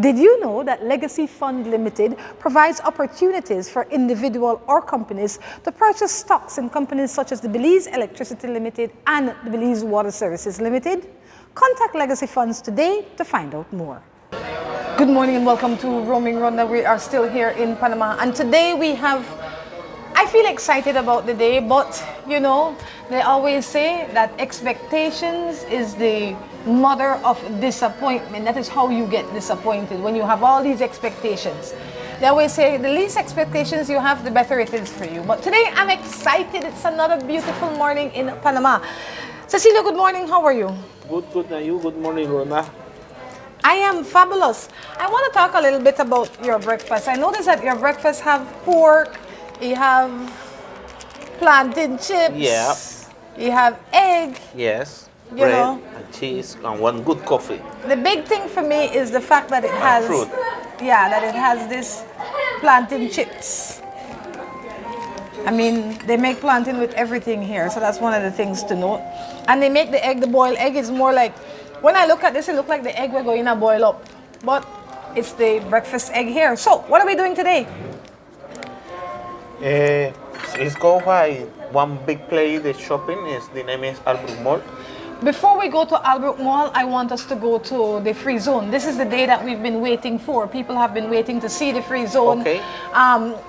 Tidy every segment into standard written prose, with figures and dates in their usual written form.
Did you know that Legacy Fund Limited provides opportunities for individual or companies to purchase stocks in companies such as the Belize Electricity Limited and the Belize Water Services Limited? Contact Legacy Funds today to find out more. Good morning and welcome to Roaming Rhonda. We are still here in Panama, and today I feel excited about the day, but you know, they always say that expectations is the mother of disappointment. That is how you get disappointed, when you have all these expectations. They always say the least expectations you have, the better it is for you. But today I'm excited. It's another beautiful morning in Panama. Cecilia, good morning. How are you? Good. And you? Good morning, Rhonda. I am fabulous. I want to talk a little bit about your breakfast. I noticed that your breakfast have pork, you have plantain chips, Yeah. you have egg, Yes. You Bread know. and cheese and one good coffee. The big thing for me is the fact that it has fruit. Yeah, that it has this plantain chips. I mean, they make plantain with everything here, so that's one of the things to note. And they make the egg, the boiled egg is more like, when I look at this, it looks like the egg we're going to boil up. But it's the breakfast egg here. So, what are we doing today? Let's go by one big place. The shopping is the name is Albrook Mall. Before we go to Albrook Mall, I want us to go to the free zone. This is the day that we've been waiting for. People have been waiting to see the free zone. Okay.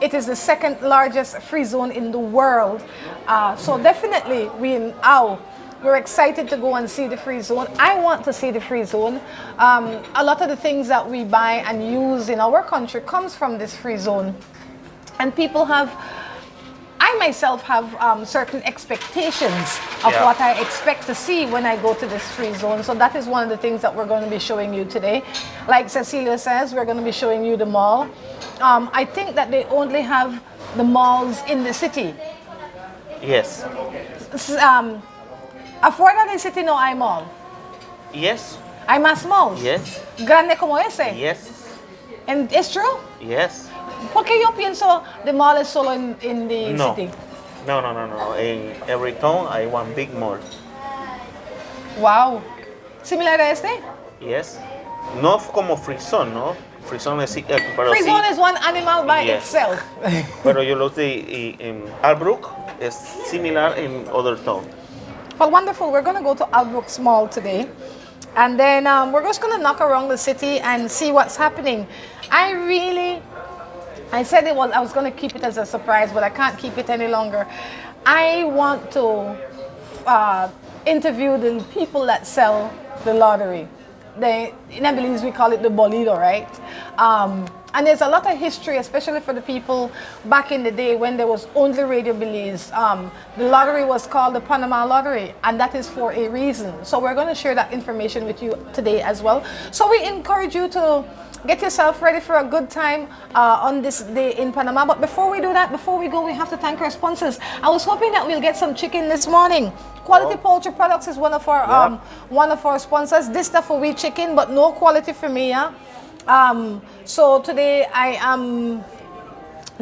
It is the second largest free zone in the world. So definitely we're excited to go and see the free zone. I want to see the free zone. A lot of the things that we buy and use in our country comes from this free zone. And I myself have certain expectations of what I expect to see when I go to this free zone. So that is one of the things that we're going to be showing you today. Like Cecilia says, we're going to be showing you the mall. I think that they only have the malls in the city. Yes. Afuera del city no hay mall. Yes. Hay más malls. Yes. Grande como ese. Yes. And it's true? Yes. ¿Por qué yo pienso the mall is solo in the city? No. In every town, I want big mall. Wow. ¿Similar a este? Yes. No como Freezone, no. Freezone es pero Free sí. zone is one animal by Yes. itself. Pero yo lo sé en Albrook es similar in other town. Well, wonderful. We're going to go to Albrook's Mall today. And then we're just going to knock around the city and see what's happening. I said I was going to keep it as a surprise, but I can't keep it any longer. I want to interview the people that sell the lottery. In Belize, we call it the bolido, right? And there's a lot of history, especially for the people back in the day when there was only Radio Belize. The lottery was called the Panama Lottery, and that is for a reason. So we're going to share that information with you today as well. So we encourage you to get yourself ready for a good time on this day in Panama. But before we do that, before we go, we have to thank our sponsors. I was hoping that we'll get some chicken this morning. Quality Poultry Products is one of our sponsors. This stuff for wheat chicken, but no quality for me, yeah? So today I am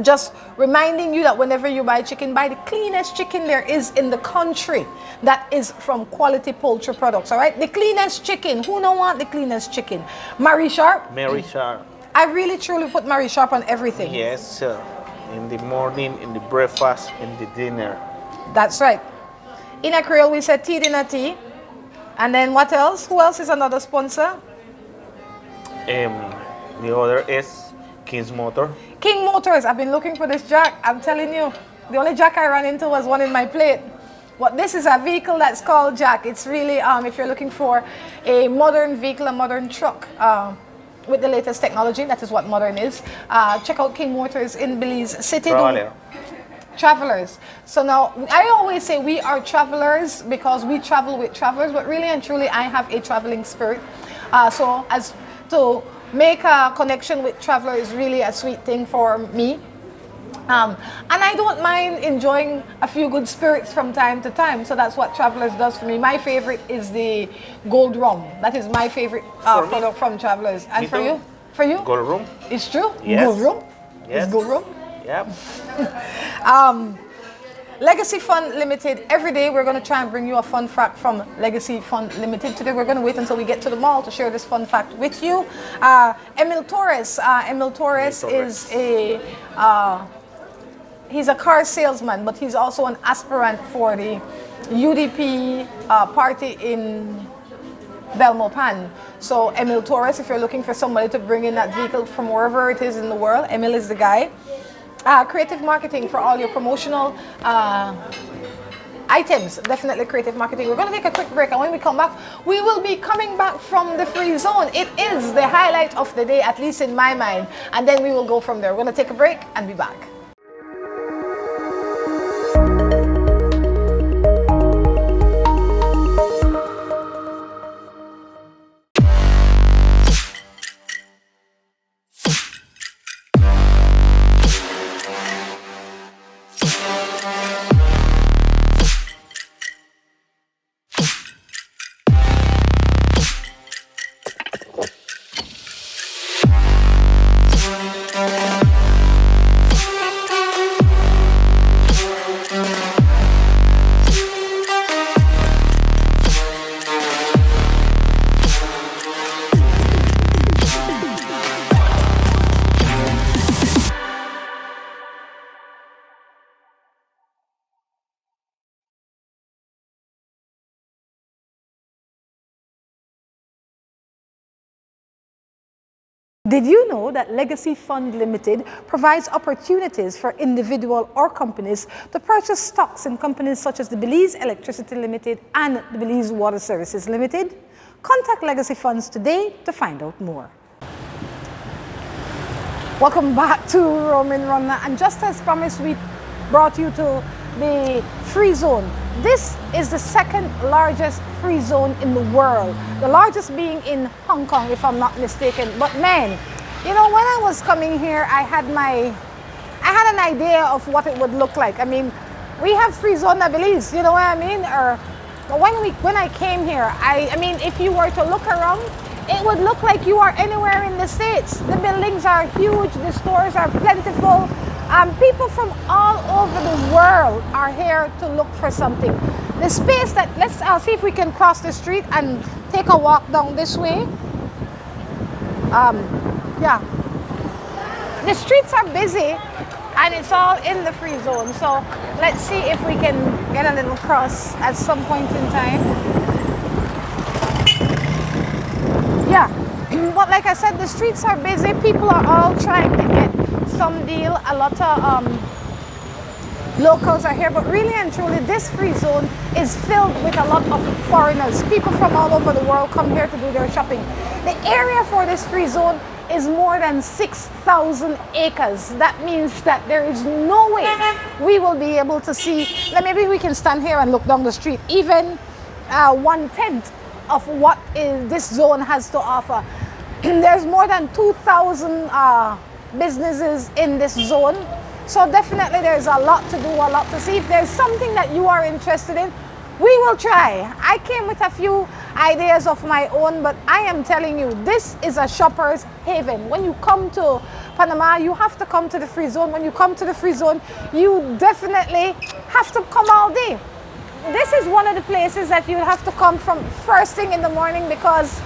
just reminding you that whenever you buy chicken, buy the cleanest chicken there is in the country. That is from Quality Poultry Products, all right? The cleanest chicken. Who don't want the cleanest chicken? Mary Sharp? Mary Sharp. I really truly put Mary Sharp on everything. Yes, in the morning, in the breakfast, in the dinner. That's right. In a Creole, we said tea, dinner, tea. And then what else? Who else is another sponsor? The other is King's Motor. King Motors. I've been looking for this jack. I'm telling you, the only jack I ran into was one in my plate. But this is a vehicle that's called Jack. It's really, if you're looking for a modern vehicle, a modern truck with the latest technology, that is what modern is. Check out King Motors in Belize City. Travelers. So now, I always say we are travelers because we travel with travelers, but really and truly, I have a traveling spirit. So as to make a connection with traveler is really a sweet thing for me. And I don't mind enjoying a few good spirits from time to time. So that's what Travelers does for me. My favorite is the Gold Rum. That is my favorite product from Travelers. And for you? For you? Gold Rum. It's true? Yes. Gold Rum? Yes. It's Gold Rum? Yep. Legacy Fund Limited. Every day we're going to try and bring you a fun fact from Legacy Fund Limited. Today we're going to wait until we get to the mall to share this fun fact with you. Emil Torres. Emil Torres is a he's a car salesman, but he's also an aspirant for the UDP party in Belmopan. So Emil Torres, if you're looking for somebody to bring in that vehicle from wherever it is in the world, Emil is the guy. Creative marketing for all your promotional items, definitely creative marketing. We're going to take a quick break, and when we come back, we will be coming back from the free zone. It is the highlight of the day, at least in my mind, and then we will go from there. We're going to take a break and be back. Did you know that Legacy Fund Limited provides opportunities for individual or companies to purchase stocks in companies such as the Belize Electricity Limited and the Belize Water Services Limited? Contact Legacy Funds today to find out more. Welcome back to Roaming Rhonda, and just as promised, we brought you to the free zone. This is the second largest free zone in the world, the largest being in Hong Kong, if I'm not mistaken. But man, you know, when I was coming here, I had an idea of what it would look like. I mean, we have free zone in Belize, you know what I mean? But when I came here, I mean, if you were to look around, it would look like you are anywhere in the States. The buildings are huge, the stores are plentiful. People from all over the world are here to look for something. The space that, let's see if we can cross the street and take a walk down this way. Yeah. The streets are busy and it's all in the free zone. So let's see if we can get a little cross at some point in time. Yeah. But like I said, the streets are busy. People are all trying to get some deal. A lot of locals are here, but really and truly this free zone is filled with a lot of foreigners. People from all over the world come here to do their shopping. The area for this free zone is more than 6,000 acres. That means that there is no way we will be able to see, maybe we can stand here and look down the street, even 1/10 of what this zone has to offer. There's more than 2,000 businesses in this zone. So definitely there's a lot to do, a lot to see. If there's something that you are interested in, we will try. I came with a few ideas of my own, but I am telling you, this is a shopper's haven. When you come to Panama, you have to come to the free zone. When you come to the free zone, you definitely have to come all day. This is one of the places that you have to come from first thing in the morning, because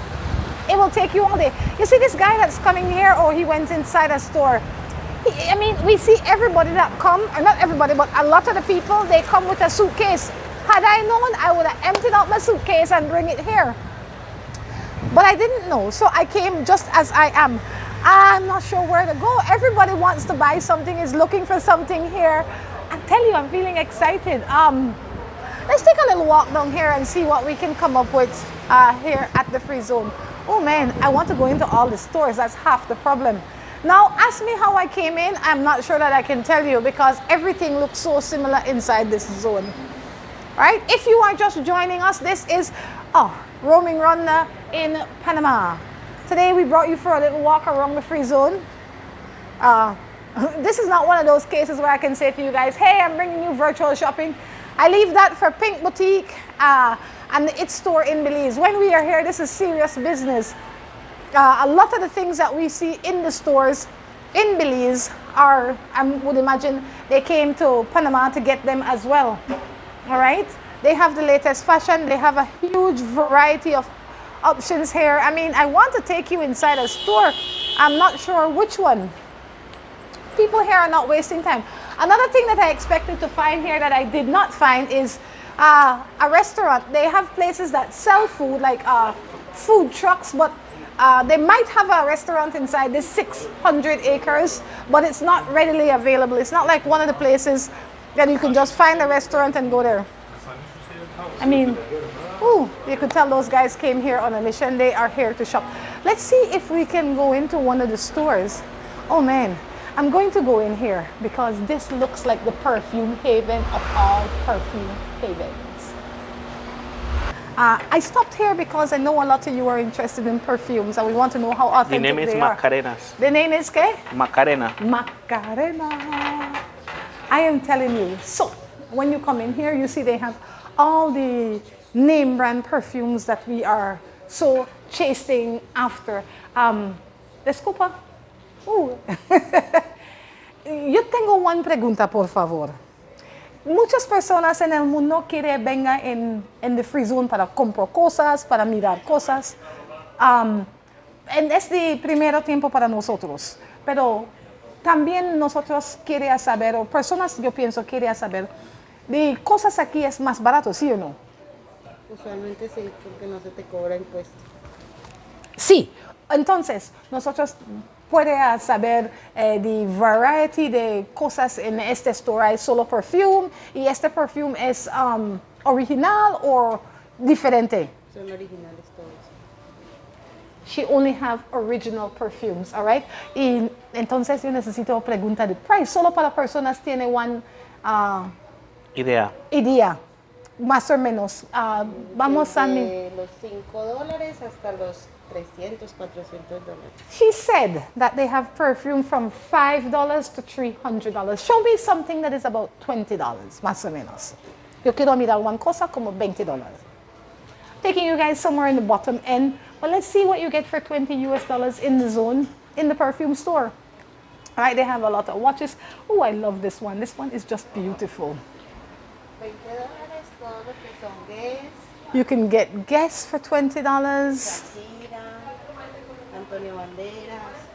it will take you all day. You see this guy that's coming here, or he went inside a store. I mean, we see everybody that come, or not everybody, but a lot of the people, they come with a suitcase. Had I known, I would have emptied out my suitcase and bring it here. But I didn't know, so I came just as I am. I'm not sure where to go. Everybody wants to buy something, is looking for something here. I tell you, I'm feeling excited. Let's take a little walk down here and see what we can come up with here at the free zone. Oh man, I want to go into all the stores. That's half the problem. Now, ask me how I came in. I'm not sure that I can tell you, because everything looks so similar inside this zone. Right? If you are just joining us, this is Roaming Rhonda in Panama. Today we brought you for a little walk around the free zone. This is not one of those cases where I can say to you guys, hey, I'm bringing you virtual shopping. I leave that for Pink Boutique and the It Store in Belize. When we are here, this is serious business. A lot of the things that we see in the stores in Belize are, I would imagine they came to Panama to get them as well. All right? They have the latest fashion. They have a huge variety of options here. I mean, I want to take you inside a store. I'm not sure which one. People here are not wasting time. Another thing that I expected to find here that I did not find is a restaurant. They have places that sell food, like food trucks, but they might have a restaurant inside this 600 acres, but it's not readily available. It's not like one of the places that you can just find a restaurant and go there. I mean, ooh, you could tell those guys came here on a mission. They are here to shop. Let's see if we can go into one of the stores. Oh man, I'm going to go in here because this looks like the perfume haven of all perfume havens. I stopped here because I know a lot of you are interested in perfumes and we want to know how authentic they are. The name is Macarena's. The name is ¿qué? Macarena. Macarena. I am telling you. So, when you come in here, you see they have all the name brand perfumes that we are so chasing after. Disculpa. Yo tengo una pregunta, por favor. Muchas personas en el mundo quieren venir en the free zone para comprar cosas, para mirar cosas. Es el primer tiempo para nosotros. Pero también nosotros queremos saber, o personas yo pienso quieren saber, de cosas aquí es más barato, ¿sí o no? Usualmente sí, porque no se te cobra impuesto. Sí, entonces nosotros puede saber de variety de cosas en este store. Hay solo perfume y este perfume es original o diferente. Son originales todos. She only have original perfumes, all right? Y entonces yo necesito preguntar de price. Solo para personas tiene una Idea. más o menos. Vamos a Desde los $5 hasta los $300, $400. She said that they have perfume from $5 to $300. Show me something that is about $20, más o menos. Yo quiero mirar una cosa como $20. Taking you guys somewhere in the bottom end, but let's see what you get for $20 in the zone, in the perfume store. All right, they have a lot of watches. Oh, I love this one. This one is just beautiful. $20, todo lo que son Guess, You can get Guess for $20. Antonio Banderas,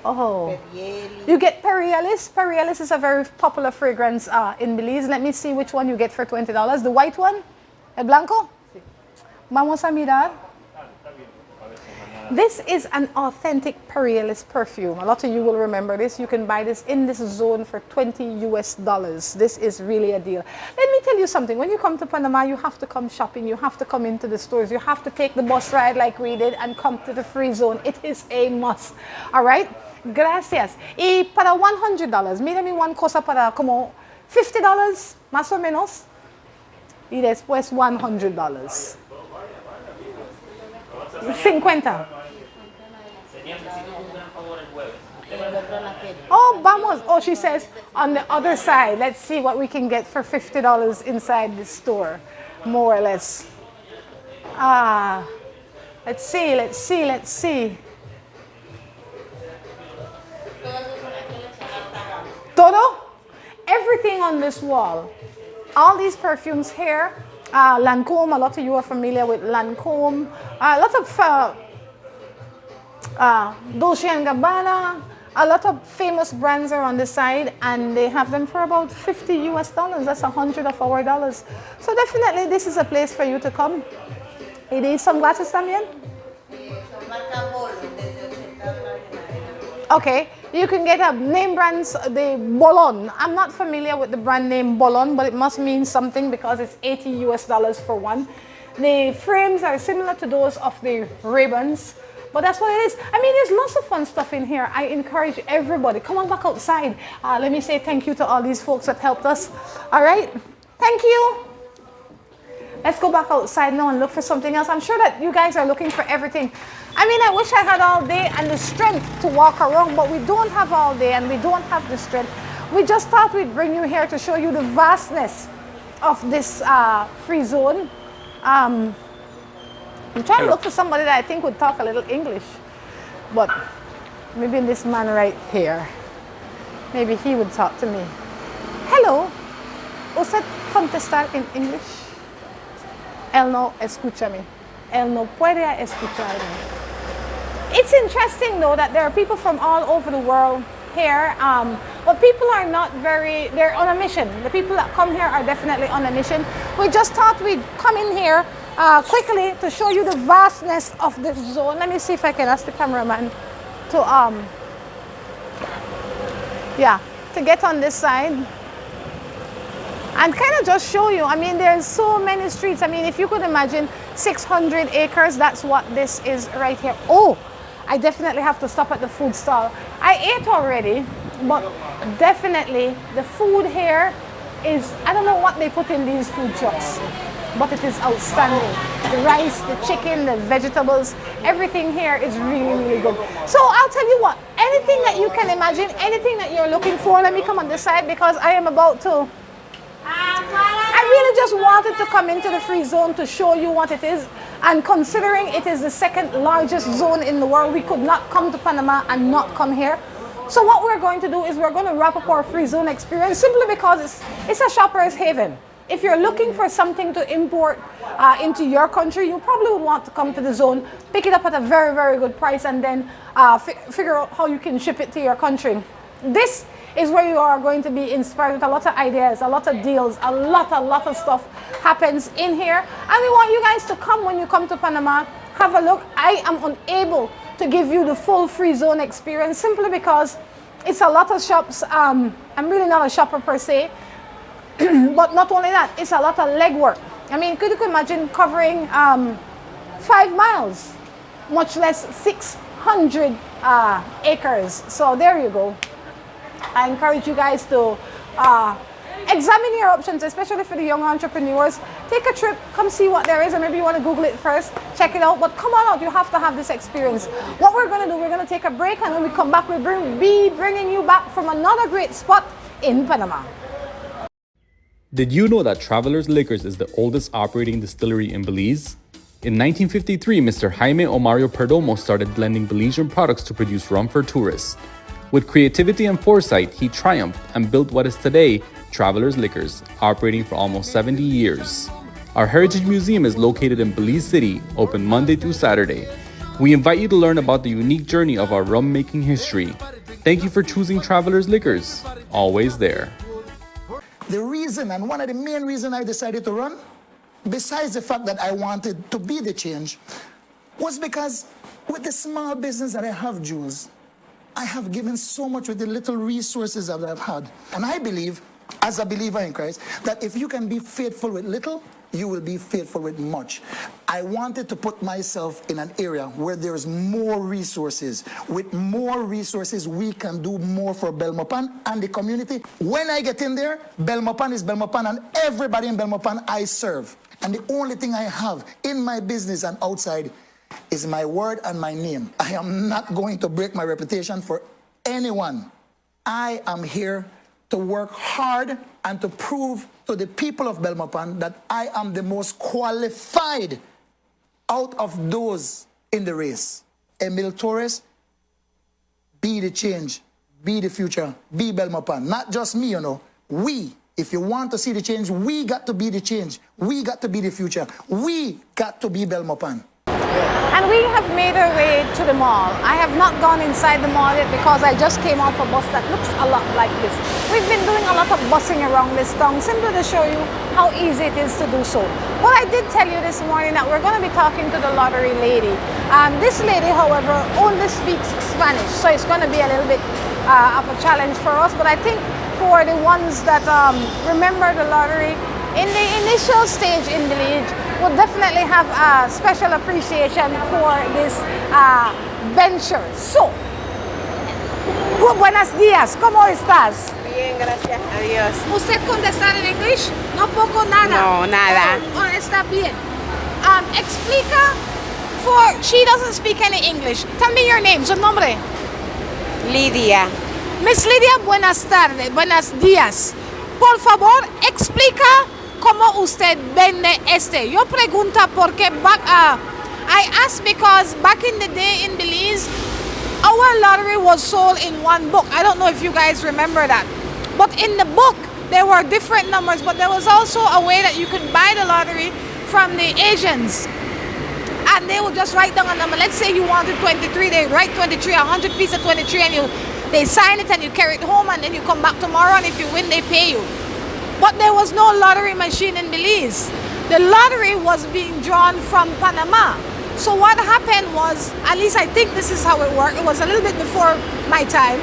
Oh. Perrielli. You get Perrielis. Perrielis is a very popular fragrance in Belize. Let me see which one you get for $20. The white one? El blanco? Sí. Vamos a mirar. This is an authentic Perrielis perfume. A lot of you will remember this. You can buy this in this zone for $20. This is really a deal. Let me tell you something. When you come to Panama, you have to come shopping. You have to come into the stores. You have to take the bus ride like we did and come to the free zone. It is a must. All right? Gracias. Y para $100, mírame una cosa para como $50, más o menos. Y después $100. 50. Oh, vamos. Oh, she says on the other side. Let's see what we can get for $50 inside the store, more or less. Let's see. Todo? Everything on this wall. All these perfumes here. Lancôme, a lot of you are familiar with Lancôme. A lot of Dolce & Gabbana. A lot of famous brands are on the side and they have them for about $50. That's 100 of our dollars. So definitely this is a place for you to come. ¿Y de sunglasses también? Son marca Bolo, desde $80 en adelante. Okay, you can get name brands, the Bolon. I'm not familiar with the brand name Bolon, but it must mean something because it's $80 for one. The frames are similar to those of the Ray-Bans, but that's what it is. I mean, there's lots of fun stuff in here. I encourage everybody, come on back outside. Let me say thank you to all these folks that helped us. All right, thank you. Let's go back outside now and look for something else. I'm sure that you guys are looking for everything. I mean, I wish I had all day and the strength to walk around, but we don't have all day and we don't have the strength. We just thought we'd bring you here to show you the vastness of this free zone. I'm trying to look for somebody that I think would talk a little English, but maybe this man right here. Maybe he would talk to me. Hello, ¿usted contestar en English? Él no escúchame. Él no puede escucharme. It's interesting though that there are people from all over the world here, but people are not they're on a mission. The people that come here are definitely on a mission. We just thought we'd come in here quickly to show you the vastness of this zone. Let me see if I can ask the cameraman to to get on this side and kind of just show you. I mean, there's so many streets. I mean, if you could imagine 600 acres, that's what this is right here. Oh, I definitely have to stop at the food stall. I ate already, but definitely the food here is, I don't know what they put in these food trucks, but it is outstanding. The rice, the chicken, the vegetables, everything here is really, really good. So I'll tell you what, anything that you can imagine, anything that you're looking for, let me come on this side because I am about to, I really just wanted to come into the free zone to show you what it is. And considering it is the second largest zone in the world, we could not come to Panama and not come here. So what we're going to do is we're going to wrap up our free zone experience simply because it's a shopper's haven. If you're looking for something to import into your country, you probably would want to come to the zone, pick it up at a very, very good price, and then figure out how you can ship it to your country. This is where you are going to be inspired with a lot of ideas, a lot of deals, a lot of stuff happens in here. And we want you guys to come when you come to Panama, have a look. I am unable to give you the full free zone experience simply because it's a lot of shops. I'm really not a shopper per se, but not only that, it's a lot of legwork. I mean, could you imagine covering 5 miles, much less 600 acres? So there you go. I encourage you guys to examine your options, especially for the young entrepreneurs. Take a trip, come see what there is, or maybe you want to Google it first, check it out, but come on out, you have to have this experience. What we're going to do, we're going to take a break, and when we come back, we'll be bringing you back from another great spot in Panama. Did you know that Travelers Liquors is the oldest operating distillery in Belize? In 1953, Mr. Jaime Omario Perdomo started blending Belizean products to produce rum for tourists. With creativity and foresight, he triumphed and built what is today Travelers Liquors, operating for almost 70 years. Our Heritage Museum is located in Belize City, open Monday through Saturday. We invite you to learn about the unique journey of our rum-making history. Thank you for choosing Travelers Liquors, always there. The reason, and one of the main reasons I decided to run, besides the fact that I wanted to be the change, was because with the small business that I have, Jules, I have given so much with the little resources that I've had. And I believe, as a believer in Christ, that if you can be faithful with little, you will be faithful with much. I wanted to put myself in an area where there's more resources. With more resources, we can do more for Belmopan and the community. When I get in there, Belmopan is Belmopan, and everybody in Belmopan I serve. And the only thing I have in my business and outside is my word and my name. I am not going to break my reputation for anyone. I am here to work hard and to prove to the people of Belmopan that I am the most qualified out of those in the race. Emil Torres, be the change, be the future, be Belmopan. Not just me, you know. We, if you want to see the change, we got to be the change. We got to be the future. We got to be Belmopan. And we have made our way to the mall. I have not gone inside the mall yet because I just came off a bus that looks a lot like this. We've been doing a lot of busing around this town simply to show you how easy it is to do so. But I did tell you this morning that we're going to be talking to the lottery lady. This lady, however, only speaks Spanish, so it's going to be a little bit of a challenge for us. But I think for the ones that remember the lottery in the initial stage in Belize, will definitely have a special appreciation for this venture. So, buenos días, ¿cómo estás? Bien, gracias a Dios. ¿Usted contestar en English? No poco nada. No, nada. Oh, está bien. Explica, for she doesn't speak any English. Tell me your name, su nombre. Lidia. Miss Lidia, buenas tardes, buenos días. Por favor, explica cómo usted vende este. Yo pregunta porque I ask because back in the day in Belize, our lottery was sold in one book. I don't know if you guys remember that. But in the book, there were different numbers, but there was also a way that you could buy the lottery from the agents. And they would just write down a number. Let's say you wanted 23, they write 23, 100 piece of 23, and they sign it and you carry it home, and then you come back tomorrow, and if you win, they pay you. But there was no lottery machine in Belize. The lottery was being drawn from Panama. So what happened was, at least I think this is how it worked, it was a little bit before my time,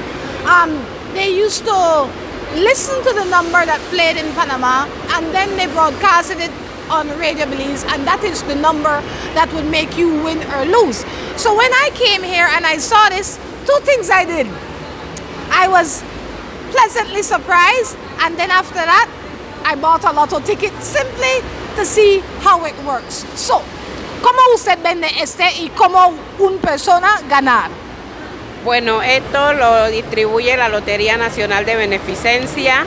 they used to listen to the number that played in Panama, and then they broadcasted it on Radio Belize, and that is the number that would make you win or lose. So when I came here and I saw this, two things I did. I was pleasantly surprised, and then after that, I bought a lotto ticket simply to see how it works. So, ¿cómo usted vende y cómo una persona ganar? Bueno, esto lo distribuye la Lotería Nacional de Beneficencia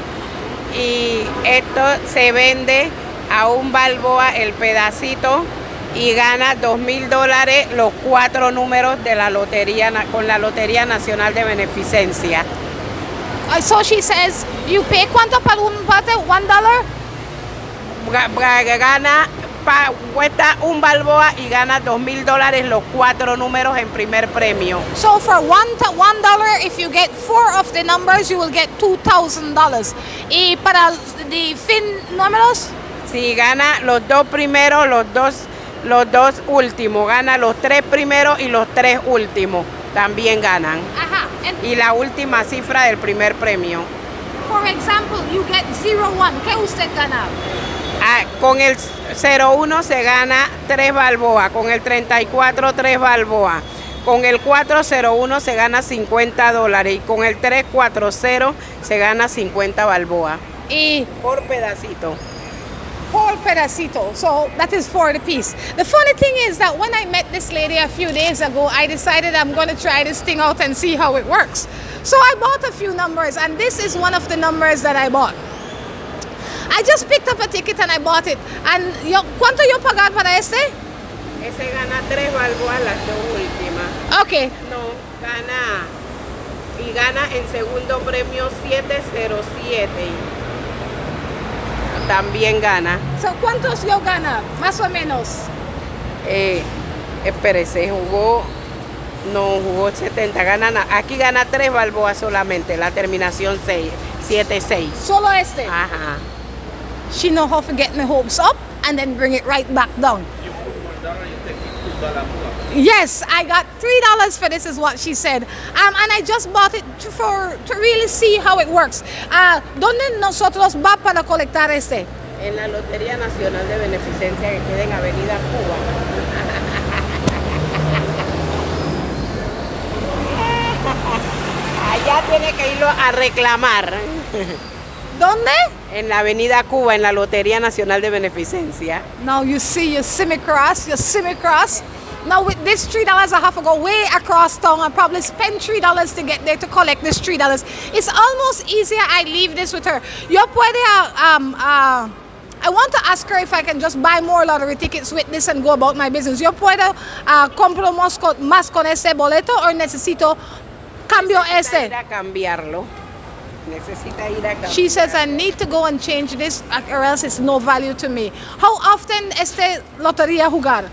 y esto se vende a $1 el pedacito y gana $2,000 los 4 números de la lotería con la Lotería Nacional de Beneficencia. So she says, you pay ¿cuánto para un parte? $1? Cuesta $1 y gana $2,000 los 4 números en primer premio. So for $1, if you get 4 of the numbers, you will get $2,000. Y para the fin números? Si gana los 2 primeros, los dos últimos, gana los 3 primeros y los 3 últimos, también ganan. Ajá. Y la última cifra del primer premio. For example, you get 01. ¿Qué usted gana? Con el 01 se gana 3 balboas, con el 34 3 balboas, con el 401 se gana $50 y con el 340 se gana 50 balboas. Y por pedacito. Por pedacito, so that is for the piece. The funny thing is that when I met this lady a few days ago, I decided I'm going to try this thing out and see how it works. So I bought a few numbers, and this is one of the numbers that I bought. I just picked up a ticket and I bought it. And ¿cuánto yo pagar para este? Ese gana 3 balboas las 2 últimas. Okay. No, gana en segundo premio 707. También gana. So, ¿cuántos yo gana? Más o menos. Espérese, jugó 70. Aquí gana 3 balboas solamente, la terminación 76. Solo este. Ajá. She know how to get my hopes up and then bring it right back down. You put $1, you take $2 more. Yes, I got $3 for this is what she said. And I just bought it to really see how it works. ¿Dónde nosotros va para colectar este? En la Lotería Nacional de Beneficencia que queda en Avenida Cuba. Allá tiene que irlo a reclamar. ¿Dónde? En la Avenida Cuba, en la Lotería Nacional de Beneficencia. Now you see, you see me cross. Now with this $3, I have to go way across town and probably spend $3 to get there to collect this $3. It's almost easier I leave this with her. Yo puede, I want to ask her if I can just buy more lottery tickets with this and go about my business. Yo puedo compro más con ese boleto o necesito cambio este. Ir a cambiarlo. Necesita ir a cambiarlo. She says I need to go and change this or else it's no value to me. How often lotería jugar?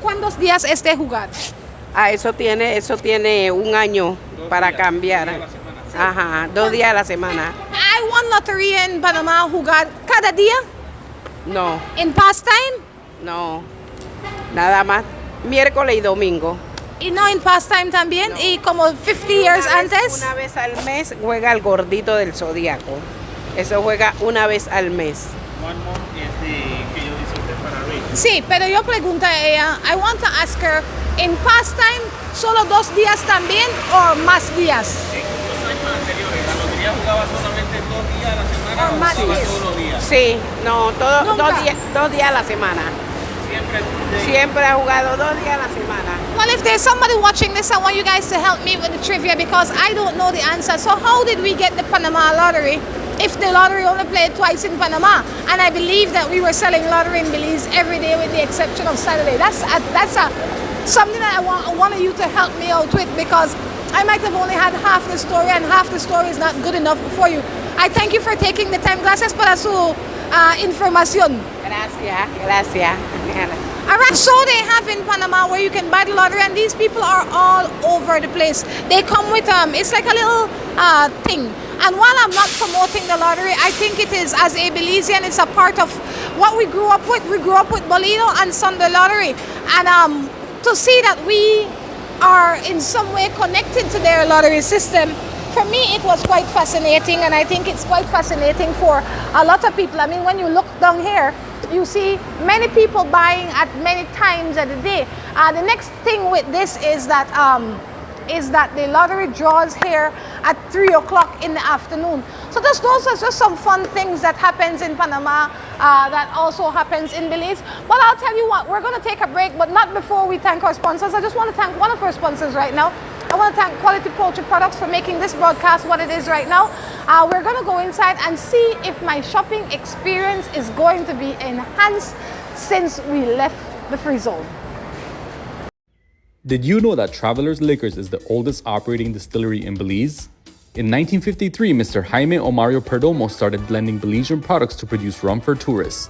¿Cuántos días jugar? Eso tiene un año para cambiar. Ajá, 2 días a la semana. I won lotería en Panamá jugar cada día. No. ¿En pastime? No. Nada más miércoles y domingo. ¿Y no en pastime también? No. ¿Y como 50 years antes? Una vez al mes juega el gordito del zodiaco. Eso juega una vez al mes. One month es que yo hice usted para Rick. Sí, pero yo pregunto a ella, I want to ask her, ¿en pastime solo 2 días también o más días? En los años anteriores, la lotería jugaba solamente 2 días a la semana O o más jugaba días. todos los días. Sí, no, Nunca. 2 días a la semana. Siempre ha jugado 2 días a la semana. Well, if there's somebody watching this, I want you guys to help me with the trivia because I don't know the answer. So how did we get the Panama lottery if the lottery only played twice in Panama? And I believe that we were selling lottery in Belize every day with the exception of Saturday. That's a something that I wanted you to help me out with, because I might have only had half the story, and half the story is not good enough for you. I thank you for taking the time. Gracias por su información. Gracias. Alright, so they have in Panama where you can buy the lottery, and these people are all over the place. They come with it's like a little thing. And while I'm not promoting the lottery, I think it is, as a Belizean, it's a part of what we grew up with. We grew up with Bolino and Sunday Lottery, and to see that we are in some way connected to their lottery system, for me it was quite fascinating, and I think it's quite fascinating for a lot of people. I mean, when you look down here, you see many people buying at many times of the day. The next thing with this is that the lottery draws here at 3 o'clock in the afternoon. So those are just some fun things that happens in Panama that also happens in Belize. But I'll tell you what, we're going to take a break, but not before we thank our sponsors. I just want to thank one of our sponsors right now. I want to thank Quality Poultry Products for making this broadcast what it is right now. We're going to go inside and see if my shopping experience is going to be enhanced since we left the free zone. Did you know that Travelers Liquors is the oldest operating distillery in Belize? In 1953, Mr. Jaime Omario Perdomo started blending Belizean products to produce rum for tourists.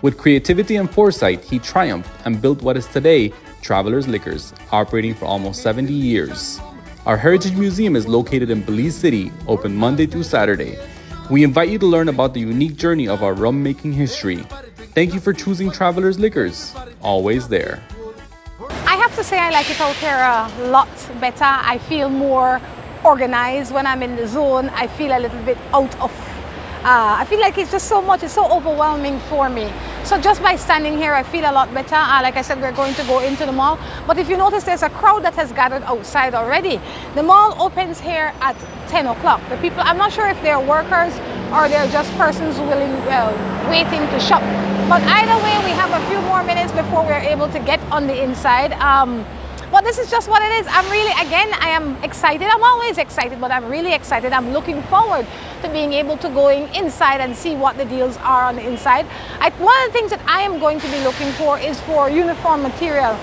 With creativity and foresight, he triumphed and built what is today Travelers Liquors, operating for almost 70 years. Our Heritage Museum is located in Belize City, open Monday through Saturday. We invite you to learn about the unique journey of our rum-making history. Thank you for choosing Travelers Liquors, always there. I have to say I like it out here a lot better. I feel more organized when I'm in the zone. I feel a little bit out of I feel like it's just so much, it's so overwhelming for me. So just by standing here, I feel a lot better. Like I said, we're going to go into the mall. But if you notice, there's a crowd that has gathered outside already. The mall opens here at 10 o'clock. The people, I'm not sure if they're workers or they're just persons waiting to shop. But either way, we have a few more minutes before we're able to get on the inside. But this is just what it is. I am excited. I'm always excited, but I'm really excited. I'm looking forward to being able to going inside and see what the deals are on the inside. One of the things that I am going to be looking for is for uniform material,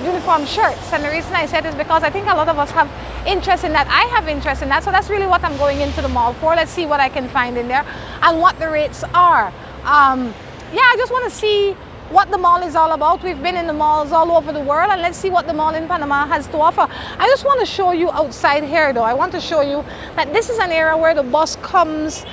uniform shirts. And the reason I said is because I think a lot of us have interest in that. I have interest in that. So that's really what I'm going into the mall for. Let's see what I can find in there and what the rates are. I just want to see what the mall is all about. We've been in the malls all over the world, and let's see what the mall in Panama has to offer. I just want to show you outside here though. I want to show you that this is an area where the bus comes,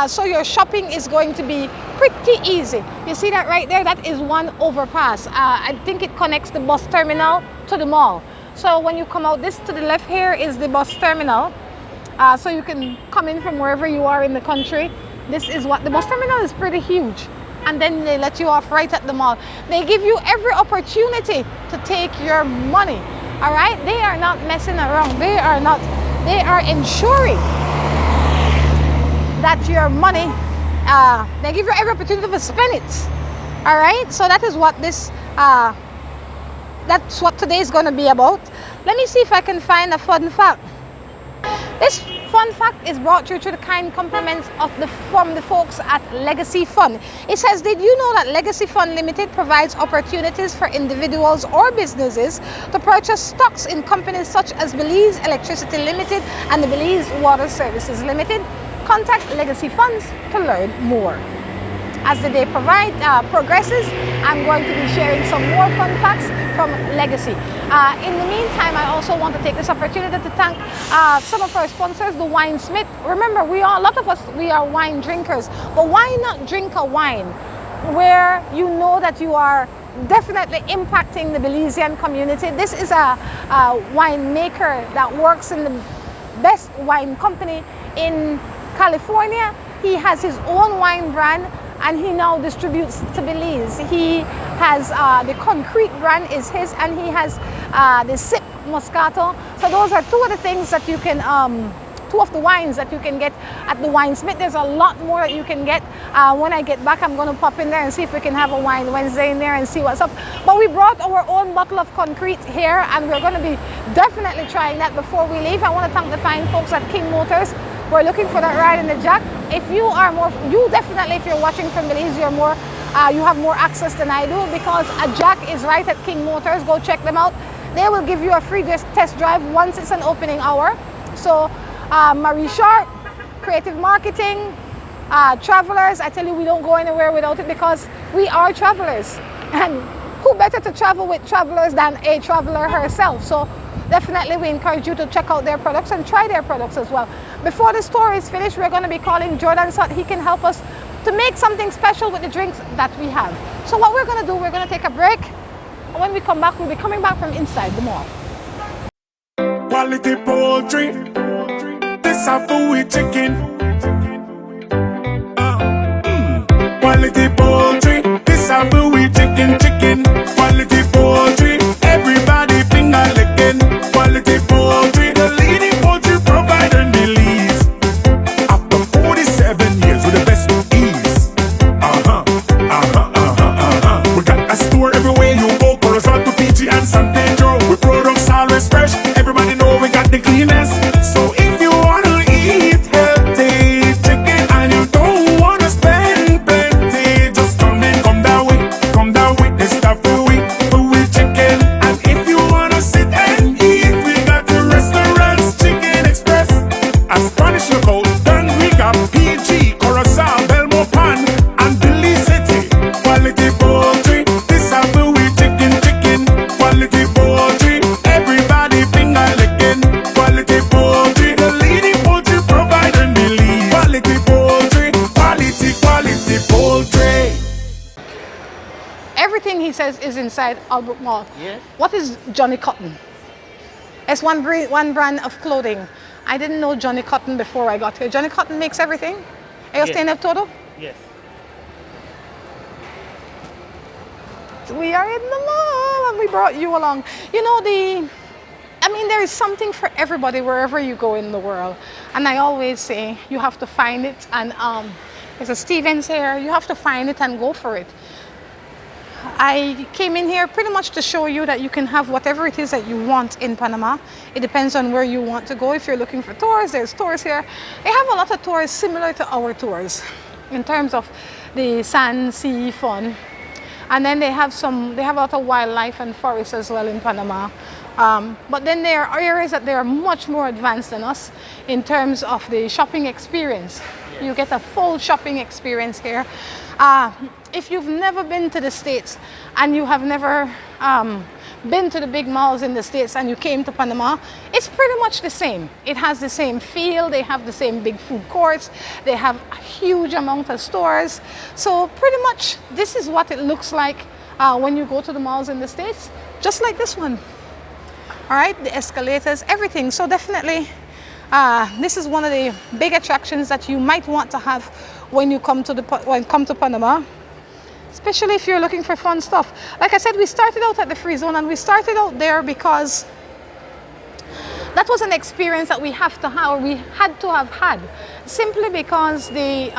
so your shopping is going to be pretty easy. You see that right there? That is one overpass. I think it connects the bus terminal to the mall. So when you come out, this to the left here is the bus terminal. So you can come in from wherever you are in the country. This is what the bus terminal is, pretty huge. And then they let you off right at the mall. They give you every opportunity to take your money. All right? They are not messing around. They are ensuring that your money, they give you every opportunity to spend it. All right? So that is what that's what today is going to be about. Let me see if I can find a fun fact. This fun fact is brought to you through the kind compliments from the folks at Legacy Fund. It says, did you know that Legacy Fund Limited provides opportunities for individuals or businesses to purchase stocks in companies such as Belize Electricity Limited and the Belize Water Services Limited? Contact Legacy Funds to learn more. As the day progresses, I'm going to be sharing some more fun facts from Legacy. In the meantime, I also want to take this opportunity to thank some of our sponsors, the Wine Smith. Remember, a lot of us are wine drinkers, but why not drink a wine where you know that you are definitely impacting the Belizean community? This is a winemaker that works in the best wine company in California. He has his own wine brand, and he now distributes to Belize. He has the Concrete brand is his, and he has the Sip Moscato. So those are two of the things that you can, two of the wines that you can get at the Wine Smith. There's a lot more that you can get. When I get back, I'm going to pop in there and see if we can have a Wine Wednesday in there and see what's up. But we brought our own bottle of Concrete here, and we're going to be definitely trying that before we leave. I want to thank the fine folks at King Motors. We're looking for that ride in the Jack. If you are definitely, if you're watching from Belize, you have more access than I do, because a Jack is right at King Motors. Go check them out. They will give you a free test drive once it's an opening hour. So Marie Sharp, creative marketing, travelers, I tell you, we don't go anywhere without it because we are travelers. And who better to travel with travelers than a traveler herself? So definitely we encourage you to check out their products and try their products as well. Before the store is finished, we're going to be calling Jordan so he can help us to make something special with the drinks that we have. So what we're going to do, we're going to take a break. And when we come back, we'll be coming back from inside the mall. Quality poultry, this a food chicken. Quality poultry, this a food chicken. Quality poultry, everybody finger licking. Quality poultry, the leading poultry provider in Belize. After 47 years with the best with ease. We got a store everywhere you go. Corozal to PG and San Pedro. We products always fresh. Everybody know we got the cleanest. So if you wanna eat healthy chicken and you don't wanna spend plenty, just come that way, this stuff for we chicken. And if you wanna sit and eat, we got the restaurants, Chicken Express, a Spanish lookout, Danriga, PG, Corozal, Belmopan, and Belize City. Quality poultry, this a we chicken. Quality poultry, everybody finger licking. Quality poultry, the leading poultry provider in Belize. Quality poultry, quality poultry. Everything he says is inside Albrook Mall. Yes. What is Johnny Cotton? It's one brand of clothing. I didn't know Johnny Cotton before I got here. Johnny Cotton makes everything? Ellos Yes. tienen todo? Yes. We are in the mall and we brought you along. You know, there is something for everybody wherever you go in the world. And I always say you have to find it. And there's a Stevens here. You have to find it and go for it. I came in here pretty much to show you that you can have whatever it is that you want in Panama. It depends on where you want to go. If you're looking for tours, there's tours here. They have a lot of tours similar to our tours in terms of the sand, sea, fun. And then they have a lot of wildlife and forests as well in Panama. But then there are areas that they are much more advanced than us in terms of the shopping experience. Yes. You get a full shopping experience here. If you've never been to the States and you have never been to the big malls in the States and you came to Panama, it's pretty much the same. It has the same feel. They have the same big food courts. They have a huge amount of stores. So pretty much this is what it looks like when you go to the malls in the States, just like this one. All right, the escalators, everything. So definitely this is one of the big attractions that you might want to have when you come to Panama. Especially if you're looking for fun stuff. Like I said, we started out at the Freezone, and we started out there because that was an experience that we had to have had. Simply because the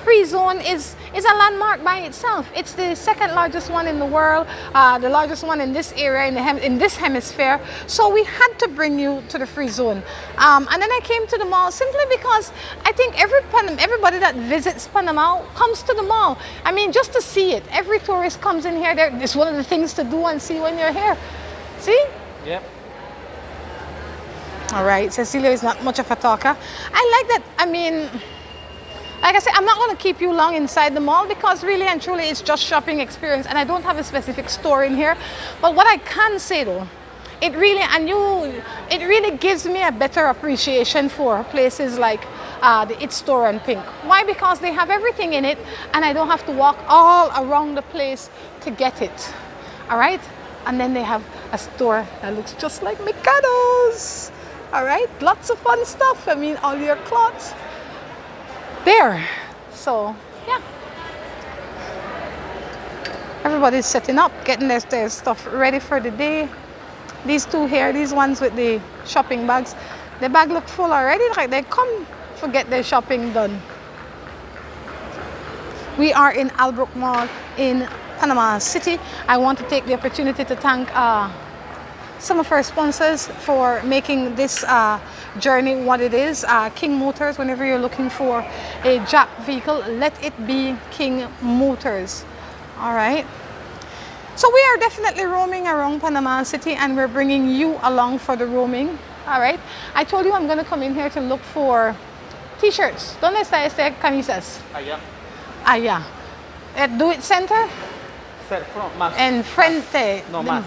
Freezone is a landmark by itself. It's the second largest one in the world, the largest one in this area, in this hemisphere. So we had to bring you to the Freezone. And then I came to the mall simply because I think everybody that visits Panama comes to the mall. I mean, just to see it. Every tourist comes in here. It's one of the things to do and see when you're here. See? Yep. All right, Cecilia is not much of a talker. I like that. I mean, like I said, I'm not going to keep you long inside the mall because really and truly it's just shopping experience and I don't have a specific store in here. But what I can say though, it really gives me a better appreciation for places like the It store and Pink. Why? Because they have everything in it and I don't have to walk all around the place to get it. All right? And then they have a store that looks just like Mikado's. All right? Lots of fun stuff. I mean, all your clothes. There. So, yeah. Everybody's setting up, getting their stuff ready for the day. These two here, these ones with the shopping bags, the bag look full already. Like they come to get their shopping done. We are in Albrook Mall in Panama City. I want to take the opportunity to thank some of our sponsors for making this journey what it is. King Motors, whenever you're looking for a Jack vehicle, let it be King Motors. All right. So we are definitely roaming around Panama City, and we're bringing you along for the roaming. All right. I told you I'm going to come in here to look for t-shirts. ¿Dónde está este camisas? Allá. Allá. At Do It Center? Más. En frente. No, más.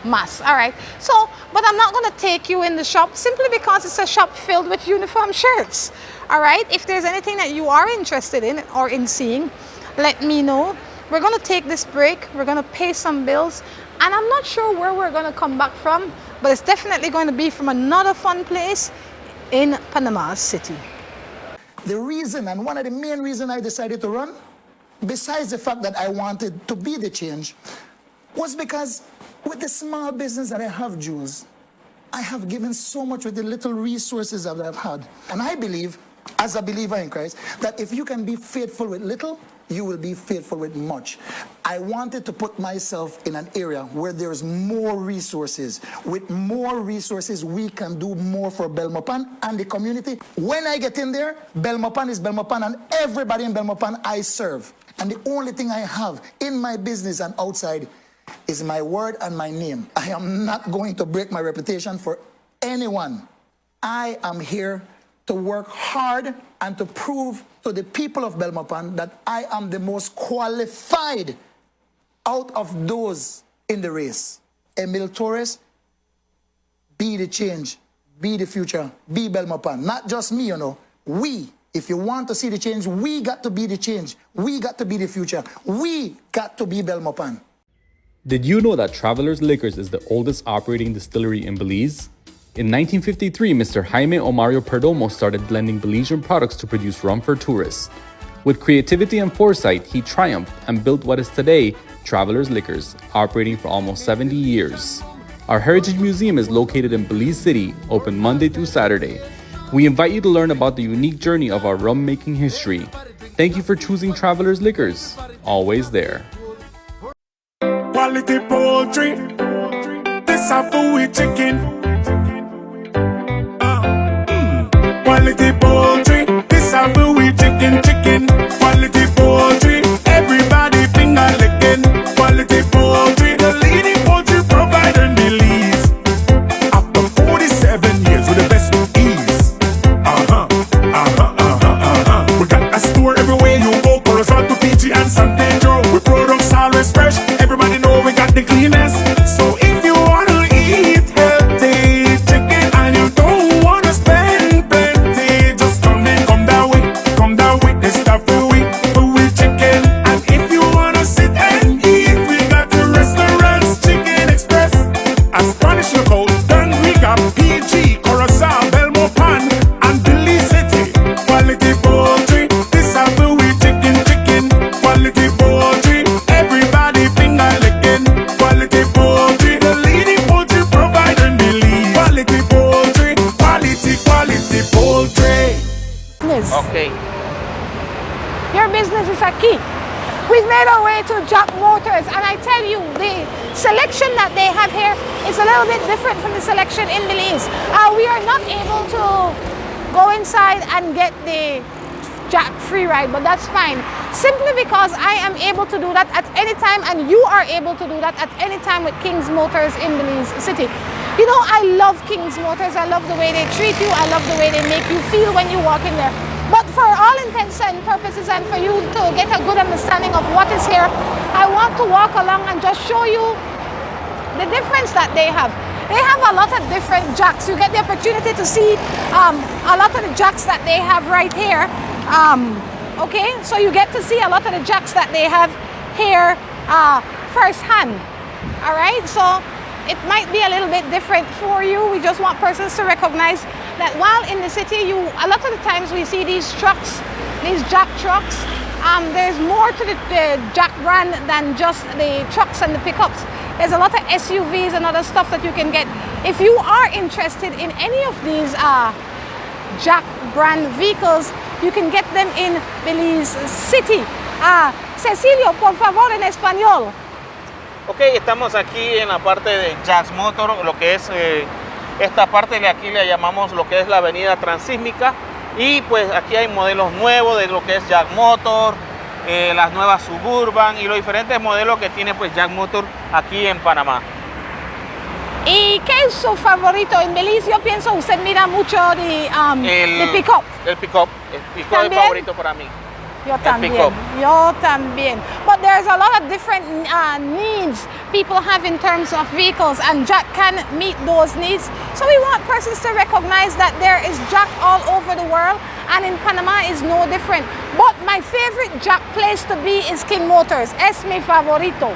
Más. All right. So, but I'm not going to take you in the shop simply because it's a shop filled with uniform shirts. All right. If there's anything that you are interested in or in seeing, let me know. We're going to take this break. We're going to pay some bills. And I'm not sure where we're going to come back from, but it's definitely going to be from another fun place in Panama City. The reason, and one of the main reasons I decided to run, besides the fact that I wanted to be the change, was because with the small business that I have, Jules, I have given so much with the little resources that I've had. And I believe, as a believer in Christ, that if you can be faithful with little, you will be faithful with much. I wanted to put myself in an area where there's more resources. With more resources, we can do more for Belmopan and the community. When I get in there, Belmopan is Belmopan, and everybody in Belmopan I serve. And the only thing I have in my business and outside is my word and my name. I am not going to break my reputation for anyone. I am here to work hard and to prove to the people of Belmopan that I am the most qualified out of those in the race. Emil Torres, be the change, be the future, be Belmopan. Not just me, you know. We, if you want to see the change, we got to be the change. We got to be the future. We got to be Belmopan. Did you know that Travelers Liquors is the oldest operating distillery in Belize? In 1953, Mr. Jaime Omario Perdomo started blending Belizean products to produce rum for tourists. With creativity and foresight, he triumphed and built what is today Travelers Liquors, operating for almost 70 years. Our Heritage Museum is located in Belize City, open Monday through Saturday. We invite you to learn about the unique journey of our rum-making history. Thank you for choosing Travelers Liquors, always there. Quality poultry, this a food chicken. Quality poultry, this a food chicken. Quality poultry, everybody finger licking. Quality poultry, the leading poultry provider in Belize. After 47 years with the best of ease. We got a store everywhere you go. Corozal, Peachy and San Pedro. With products always fresh. Everybody know we got the cleanest. So if you wanna eat healthy chicken and you don't wanna spend plenty, just come that way, the stuff we chicken. And if you wanna sit and eat, we got the restaurants, Chicken Express, a Spanish lookout, then we got PG, Corozal, Belmopan, and Belize City. Quality poultry, this a we chicken. Quality poultry, everybody finger licking. Quality poultry, the leading poultry provider in Belize. Quality poultry, quality poultry. Business. Ok. Your business is a key. We've made our way to Jack Motors, and I tell you, the selection that they have here is a little bit different from the selection in Belize. We are not able to go inside and get the Jack free ride, but that's fine. Simply because I am able to do that at any time, and you are able to do that at any time with King's Motors in Belize City. You know, I love King's Motors. I love the way they treat you. I love the way they make you feel when you walk in there. But for all intents and purposes, and for you to get a good understanding of what is here, I want to walk along and just show you the difference that they have. They have a lot of different jacks. You get the opportunity to see a lot of the jacks that they have right here. Okay, so you get to see a lot of the jacks that they have here firsthand. All right, so it might be a little bit different for you. We just want persons to recognize that while in the city, a lot of the times we see these trucks, these jack trucks. There's more to the Jack brand than just the trucks and the pickups. There's a lot of SUVs and other stuff that you can get. If you are interested in any of these Jack brand vehicles, you can get them in Belize City. Cecilio, por favor, en español. Ok, estamos aquí en la parte de Jack's Motor, lo que es esta parte de aquí le llamamos lo que es la avenida Transísmica, y pues aquí hay modelos nuevos de lo que es Jack Motor, las nuevas Suburban y los diferentes modelos que tiene pues Jack Motor aquí en Panamá. ¿Y qué es su favorito en Belice? Yo pienso usted mira mucho de pick-up. El pick-up es favorito para mí. Yo también. But there's a lot of different needs people have in terms of vehicles, and Jack can meet those needs. So we want persons to recognize that there is Jack all over the world, and in Panama is no different. But my favorite Jack place to be is King Motors. Es mi favorito.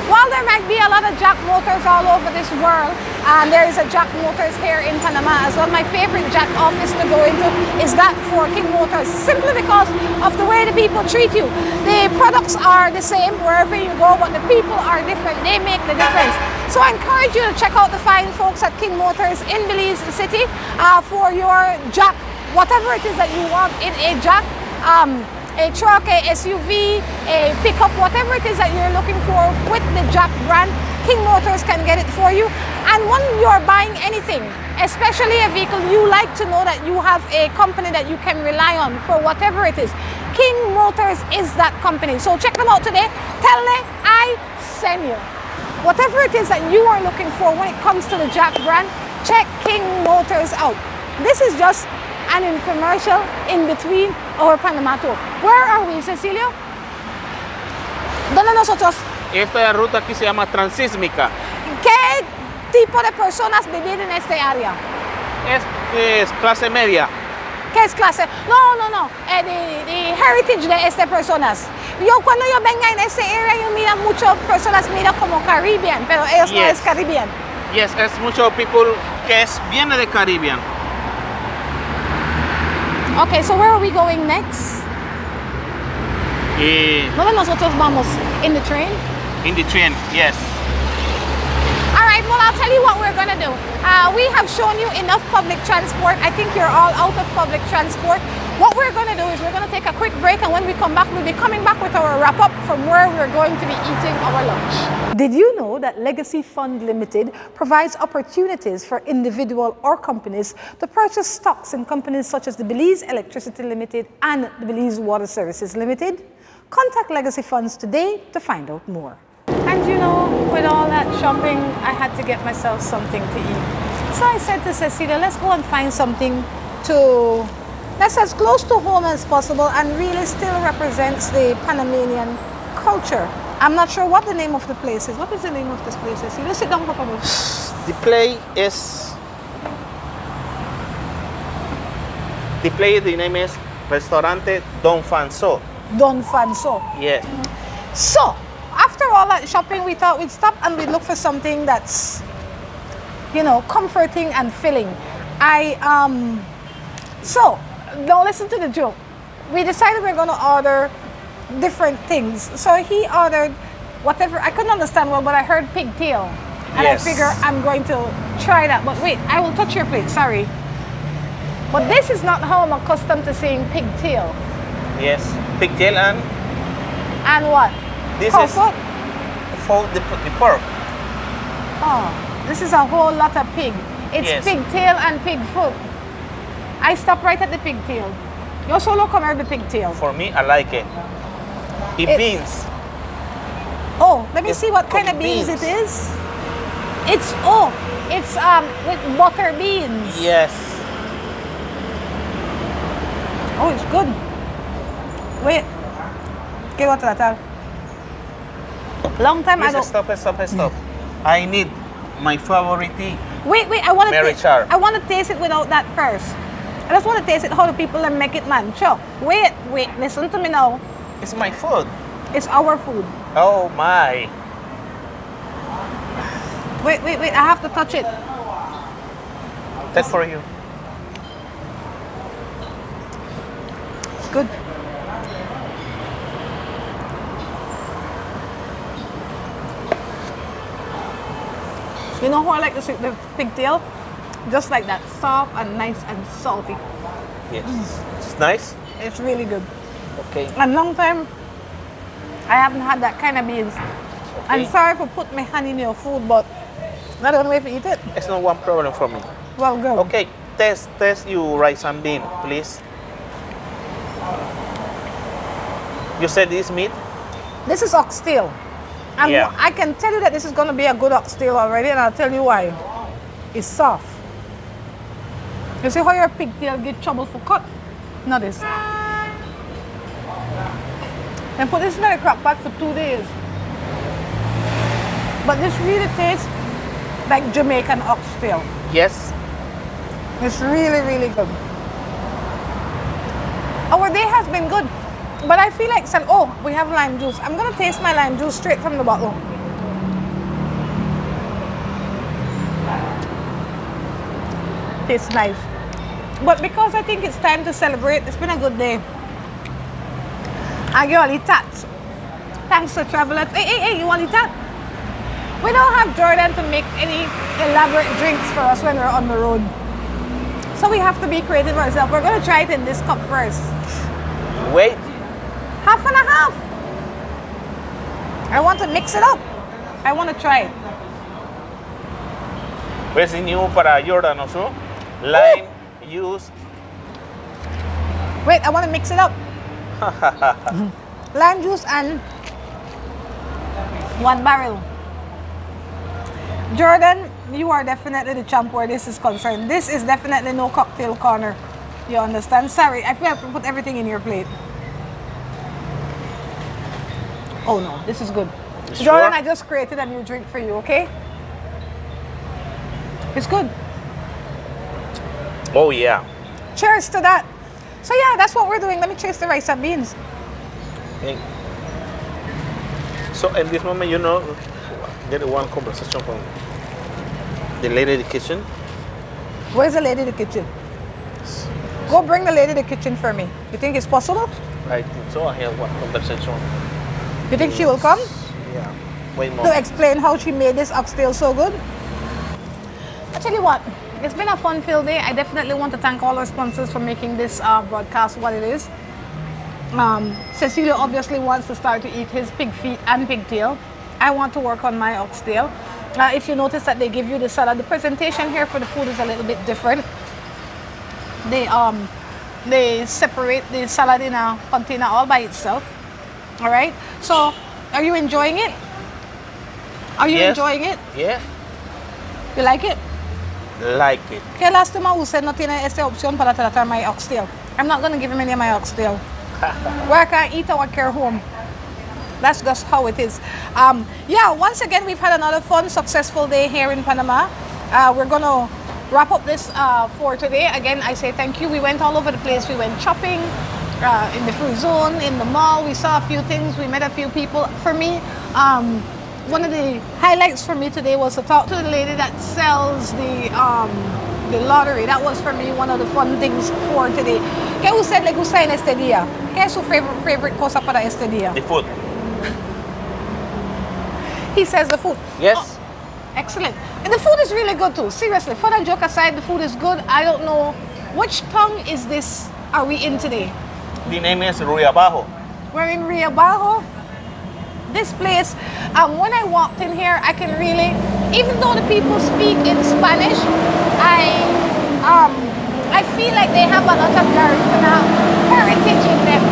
While there might be a lot of Jack Motors all over this world, and there is a Jack Motors here in Panama as well, my favorite Jack office to go into is that for King Motors, simply because of the way the people treat you. The products are the same wherever you go, but the people are different. They make the difference. So I encourage you to check out the fine folks at King Motors in Belize City for your Jack, whatever it is that you want in a Jack. A truck, a SUV, a pickup, whatever it is that you're looking for with the Jack brand, King Motors can get it for you. And when you're buying anything, especially a vehicle, you like to know that you have a company that you can rely on for whatever it is. King Motors is that company. So check them out today. Tell them I send you. Whatever it is that you are looking for when it comes to the Jack brand, check King Motors out. This is just an infomercial in between our Panama tour. Where are we, Cecilio? ¿Dónde nosotros? Esta ruta aquí se llama transísmica. ¿Qué tipo de personas viven en este área? Es clase media. ¿Qué es clase? No. The heritage de estas personas. Cuando yo venga en este área, yo mira muchas personas mira como Caribbean, pero ellos no es Caribbean. Yes, es mucho people que viene de Caribbean. Okay, so where are we going next? ¿Dónde nosotros vamos? In the train? In the train, yes. All right, well, I'll tell you what we're going to do. We have shown you enough public transport. I think you're all out of public transport. What we're going to do is we're going to take a quick break, and when we come back, we'll be coming back with our wrap-up from where we're going to be eating our lunch. Did you know that Legacy Fund Limited provides opportunities for individual or companies to purchase stocks in companies such as the Belize Electricity Limited and the Belize Water Services Limited? Contact Legacy Funds today to find out more. And you know, with all that shopping, I had to get myself something to eat. So I said to Cecilia, let's go and find something that's as close to home as possible and really still represents the Panamanian culture. I'm not sure what the name of the place is. What is the name of this place? Cecilia, sit down, por favor. The name is Restaurante Don Fanso. Don Fanso. Yes. So, after all that shopping, we thought we'd stop and we'd look for something that's, comforting and filling. So, now listen to the joke. We decided we're going to order different things. So he ordered whatever. I couldn't understand well, but I heard pigtail. And yes. I figure I'm going to try that. But wait, I will touch your plate, sorry. But this is not how I'm accustomed to saying pigtail. Yes, pigtail and? And what? This Cow is foot? the pork. Oh, this is a whole lot of pig. It's yes. Pigtail and pig foot. I stop right at the pigtail. Yo solo comer the pigtail. For me, I like it. Beans. Oh, let me see what kind of beans it is. It's with butter beans. Yes. Oh, it's good. Wait. ¿Qué voy a tratar? Long time I don't. Stop. I need my favorite tea. Wait. I want to taste it without that first. I just want to taste it how the people make it, man. Sure. Wait. Listen to me now. It's my food. It's our food. Oh my. Wait. I have to touch it. That's for you. It's good. You know how I like the pigtail? Just like that, soft and nice and salty. Yes. It's nice? It's really good. Okay. A long time, I haven't had that kind of beans. Okay. I'm sorry for putting my hand in your food, but I don't know if you eat it. It's not one problem for me. Well, go. Okay, test your rice and bean, please. You said this meat? This is oxtail. And Yeah. I can tell you that this is going to be a good oxtail already, and I'll tell you why. It's soft. You see how your pigtail get trouble for cut? Not this. And put this in the crock pot for 2 days. But this really tastes like Jamaican oxtail. Yes. It's really, really good. Our day has been good, but I feel like saying, oh, we have lime juice. I'm gonna taste my lime juice straight from the bottle. Tastes nice. But because I think it's time to celebrate, it's been a good day. I get all the tats. Thanks to travelers. Hey, you want the tat? We don't have Jordan to make any elaborate drinks for us when we're on the road. So we have to be creative ourselves. We're going to try it in this cup first. Wait. Half and a half. I want to mix it up. I want to try it. Pues new para Jordan also. Lime juice. Wait, I want to mix it up. Lime juice and 1 barrel. Jordan, you are definitely the champ where this is concerned. This is definitely no cocktail corner. You understand? Sorry, I feel like I put everything in your plate. Oh no, this is good. You Jordan, sure? I just created a new drink for you, okay? It's good. Oh yeah. Cheers to that. So yeah, that's what we're doing. Let me chase the rice and beans. Hey. So at this moment, get one conversation from the lady in the kitchen. Where's the lady in the kitchen? Go bring the lady in the kitchen for me. You think it's possible? I think so. I have one conversation. You think she will come Yeah. Wait more. to explain how she made this oxtail so good? I tell you what, it's been a fun-filled day. I definitely want to thank all our sponsors for making this broadcast what it is. Cecilio obviously wants to start to eat his pig feet and pigtail. I want to work on my oxtail. If you notice that they give you the salad, the presentation here for the food is a little bit different. They separate the salad in a container all by itself. All right. So, are you enjoying it? Are you Yes. enjoying it? Yeah. You like it? Like it. Qué lástima usted no tiene esta opción para tratar my oxtail. I'm not gonna give him any of my oxtail. Where can I eat or care home? That's just how it is. Yeah, once again, we've had another fun, successful day here in Panama. We're going to wrap up this for today. Again, I say thank you. We went all over the place. We went shopping in the Freezone, in the mall. We saw a few things. We met a few people. For me, one of the highlights for me today was to talk to the lady that sells the lottery. That was for me one of the fun things for today. ¿Qué usted le gusta en este día? ¿Qué es su favorite cosa para este día? The food. He says the food. Yes. Oh, excellent. And the food is really good too. Seriously, fun and joke aside, the food is good. I don't know which tongue is this are we in today? The name is Rio Abajo. We're in Rio Bajo. This place, when I walked in here, I can really, even though the people speak in Spanish, I feel like they have a lot of Garifuna heritage in them.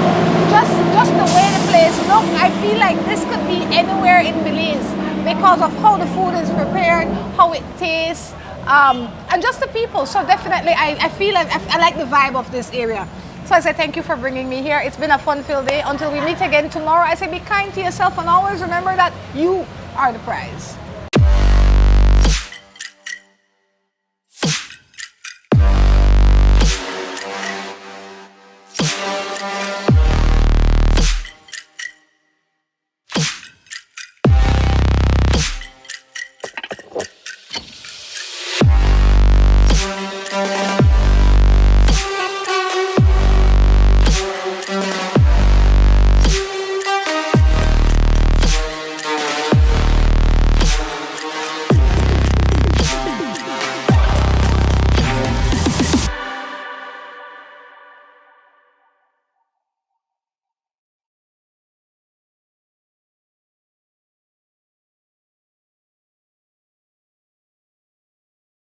Just the way the place looks, I feel like this could be anywhere in Belize because of how the food is prepared, how it tastes, and just the people. So definitely, I feel like I like the vibe of this area. So I say thank you for bringing me here. It's been a fun-filled day. Until we meet again tomorrow, I say be kind to yourself and always remember that you are the prize.